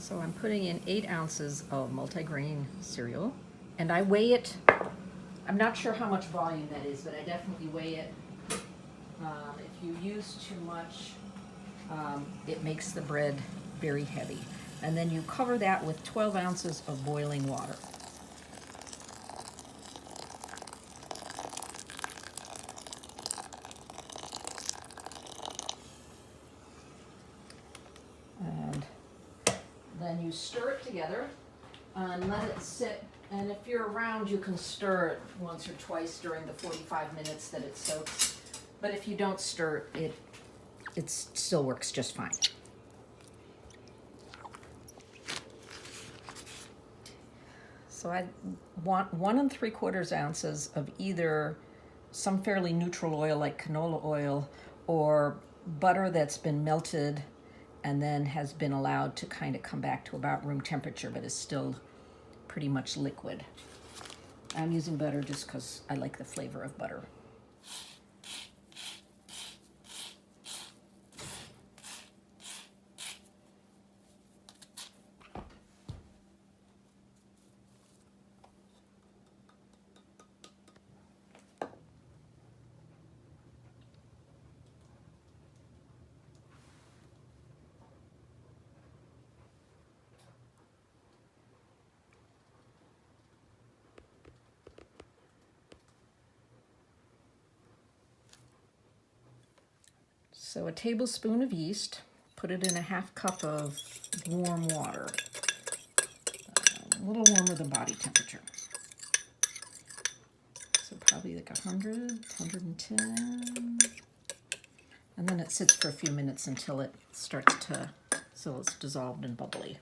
So I'm putting in 8 ounces of multigrain cereal, and I weigh it. I'm not sure how much volume that is, but I definitely weigh it. If you use too much, it makes the bread very heavy. And then you cover that with 12 ounces of boiling water. And then you stir it together and let it sit. And if you're around, you can stir it once or twice during the 45 minutes that it soaks. But if you don't stir it, it still works just fine. So I want 1 3/4 ounces of either some fairly neutral oil like canola oil or butter that's been melted and then has been allowed to kind of come back to about room temperature, but is still pretty much liquid. I'm using butter just because I like the flavor of butter. So a tablespoon of yeast, put it in a 1/2 cup of warm water, a little warmer than body temperature. So probably like 100, 110. And then it sits for a few minutes until it starts to, so it's dissolved and bubbly.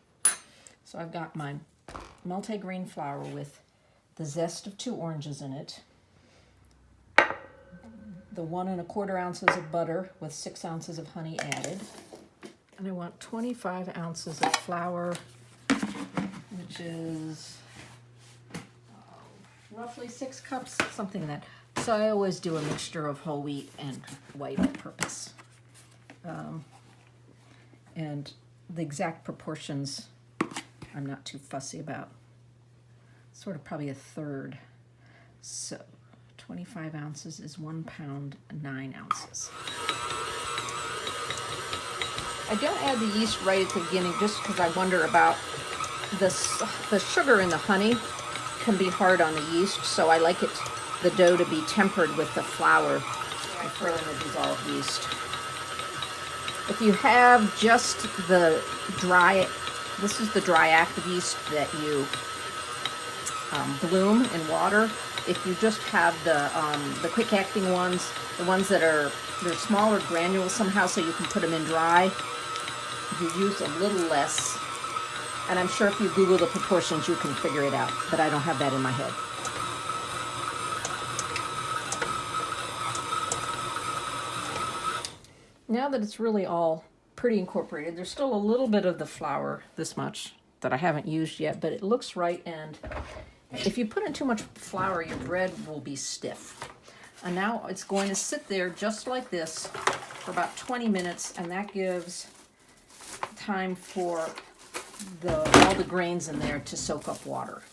So I've got my multigrain flour with the zest of 2 oranges in it, the 1 1/4 ounces of butter with 6 ounces of honey added. And I want 25 ounces of flour, which is roughly 6 cups, something like that. So I always do a mixture of whole wheat and white on purpose. And the exact proportions, I'm not too fussy about. Sort of probably 1/3. So 25 ounces is 1 pound, 9 ounces. I don't add the yeast right at the beginning just because I wonder about the sugar in the honey can be hard on the yeast, so I like the dough to be tempered with the flour before the dissolved yeast. If you have just the dry, this is the dry active yeast that you bloom in water. If you just have the quick acting ones, the ones that they're smaller granules somehow, so you can put them in dry. If you use a little less, and I'm sure if you Google the proportions, you can figure it out, but I don't have that in my head. Now that it's really all pretty incorporated, there's still a little bit of the flour, this much, that I haven't used yet, but it looks right, and if you put in too much flour, your bread will be stiff. And now it's going to sit there just like this for about 20 minutes, and that gives time for all the grains in there to soak up water.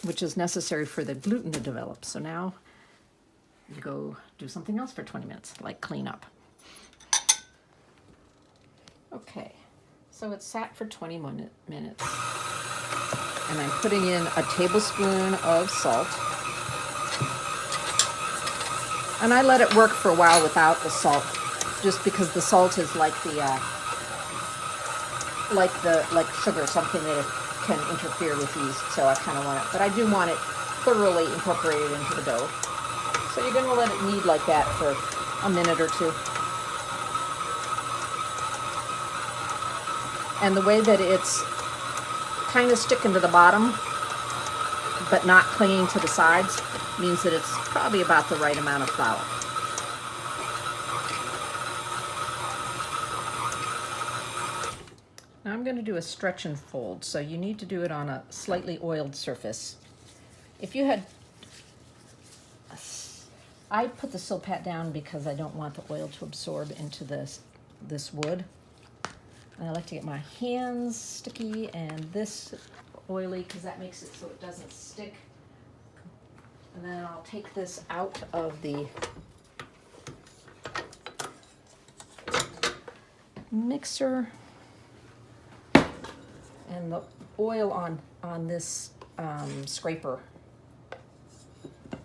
Which is necessary for the gluten to develop. So now you go do something else for 20 minutes, like clean up. Okay, so it's sat for 20 minutes. And I'm putting in a tablespoon of salt. And I let it work for a while without the salt, just because the salt is like sugar, something that can interfere with yeast. So I kind of want it, but I do want it thoroughly incorporated into the dough. So you're going to let it knead like that for a minute or two. And the way that it's kind of sticking to the bottom, but not clinging to the sides, means that it's probably about the right amount of flour. Now I'm going to do a stretch and fold, so you need to do it on a slightly oiled surface. If you had, I put the Silpat down because I don't want the oil to absorb into this wood. And I like to get my hands sticky and this oily because that makes it so it doesn't stick. And then I'll take this out of the mixer, and the oil on this scraper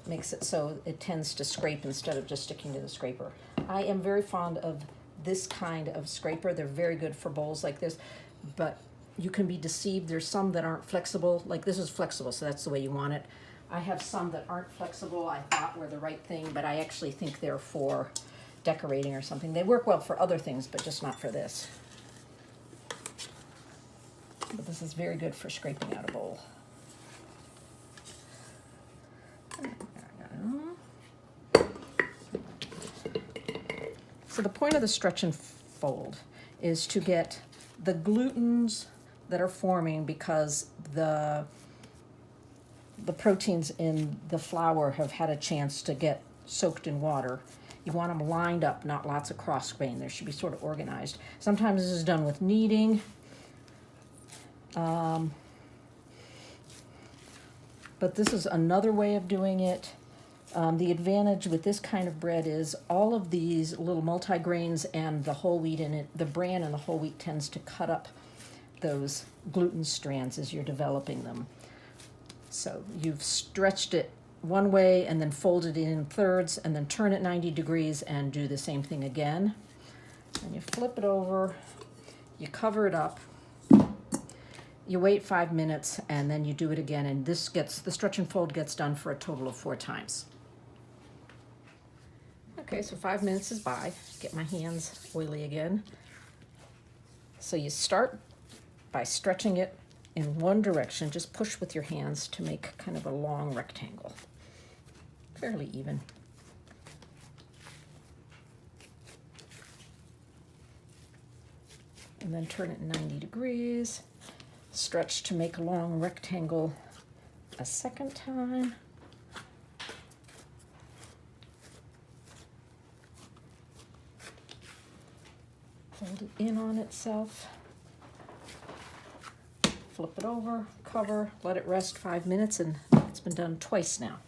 makes it so it tends to scrape instead of just sticking to the scraper. I am very fond of this kind of scraper. They're very good for bowls like this, but you can be deceived. There's some that aren't flexible. Like this is flexible, so that's the way you want it. I have some that aren't flexible I thought were the right thing, but I actually think they're for decorating or something. They work well for other things, but just not for this. But this is very good for scraping out a bowl. So the point of the stretch and fold is to get the glutens that are forming because the proteins in the flour have had a chance to get soaked in water. You want them lined up, not lots of cross grain. They should be sort of organized. Sometimes this is done with kneading. But this is another way of doing it. The advantage with this kind of bread is all of these little multigrains and the whole wheat in it, the bran and the whole wheat tends to cut up those gluten strands as you're developing them. So you've stretched it one way and then fold it in thirds and then turn it 90 degrees and do the same thing again. And you flip it over, you cover it up, you wait 5 minutes, and then you do it again, and the stretch and fold gets done for a total of 4 times. Okay, so 5 minutes is by. Get my hands oily again. So you start by stretching it in one direction. Just push with your hands to make kind of a long rectangle. Fairly even. And then turn it 90 degrees. Stretch to make a long rectangle a second time. Fold it in on itself. Flip it over, cover, let it rest 5 minutes, and it's been done twice now.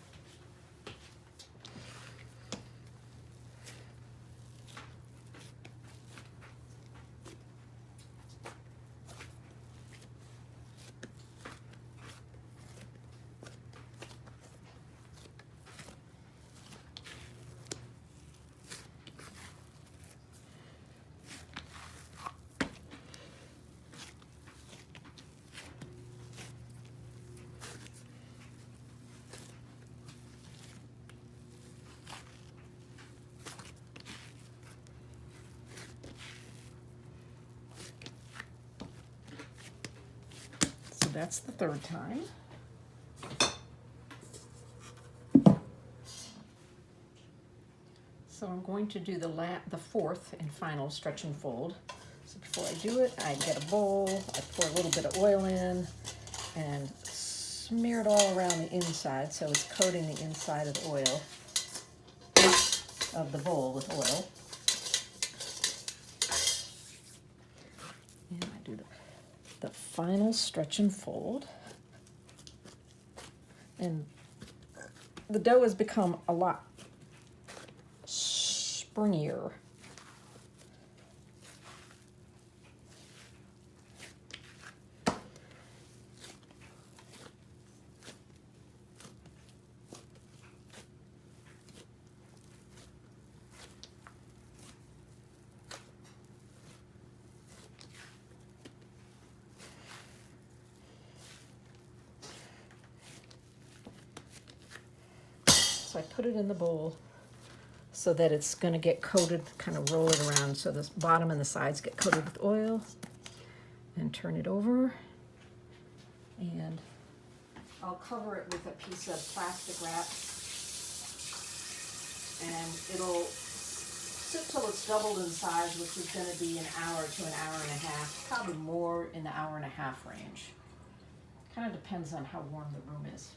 That's the third time. So I'm going to do the fourth and final stretch and fold. So before I do it, I get a bowl, I pour a little bit of oil in, and smear it all around the inside so it's coating the inside of the oil, of the bowl with oil. And I do the final stretch and fold, and the dough has become a lot springier. So I put it in the bowl so that it's going to get coated, kind of roll it around so the bottom and the sides get coated with oil, and turn it over. And I'll cover it with a piece of plastic wrap, and it'll sit till it's doubled in size, which is going to be an hour to an hour and a half, probably more in the hour and a half range. Kind of depends on how warm the room is.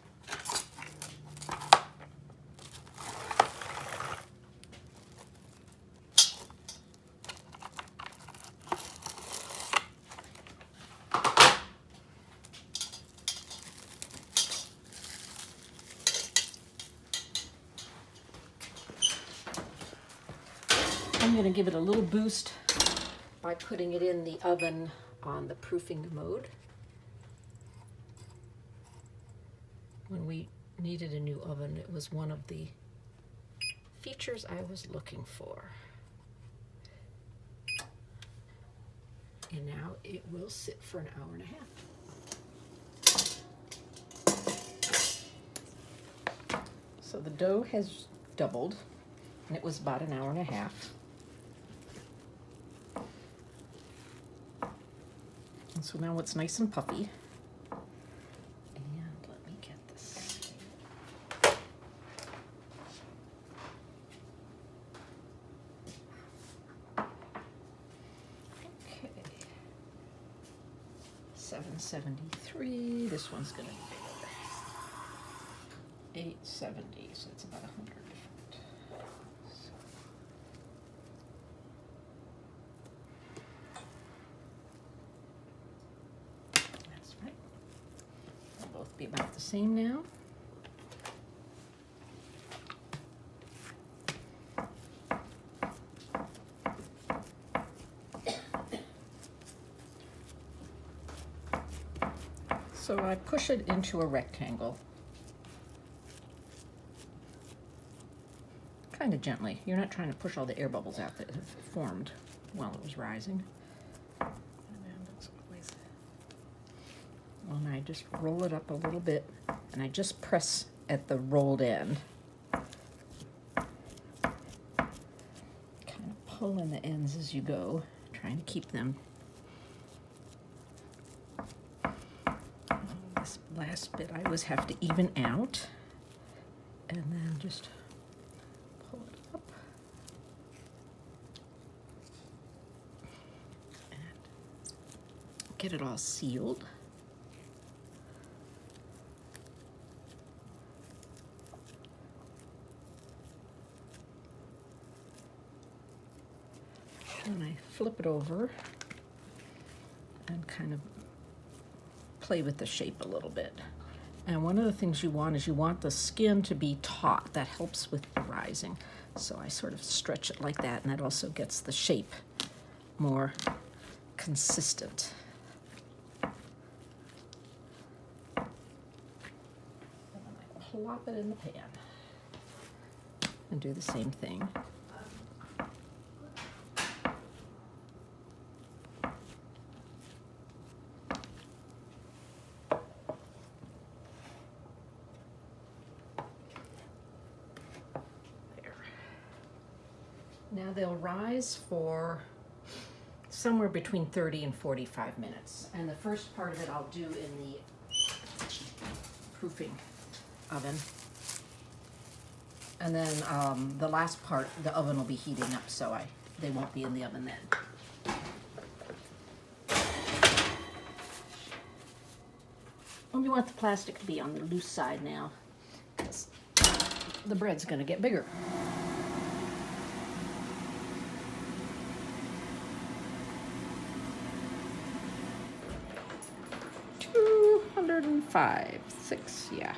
I'm going to give it a little boost by putting it in the oven on the proofing mode. When we needed a new oven, it was one of the features I was looking for. And now it will sit for an hour and a half. So the dough has doubled, and it was about an hour and a half. And so now it's nice and puffy. And let me get this. Okay. 773. This one's going to be bigger. 870. So it's about 100 different. Be about the same now. So I push it into a rectangle. Kind of gently. You're not trying to push all the air bubbles out that have formed while it was rising. And I just roll it up a little bit, and I just press at the rolled end. Kind of pull in the ends as you go, trying to keep them. This last bit I always have to even out, and then just pull it up. And get it all sealed. And I flip it over and kind of play with the shape a little bit. And one of the things you want is you want the skin to be taut. That helps with the rising. So I sort of stretch it like that, and that also gets the shape more consistent. And then I plop it in the pan and do the same thing. Now they'll rise for somewhere between 30 and 45 minutes. And the first part of it I'll do in the proofing oven. And then the last part, the oven will be heating up, so they won't be in the oven then. And we want the plastic to be on the loose side now, because the bread's going to get bigger. 205, 6, yeah.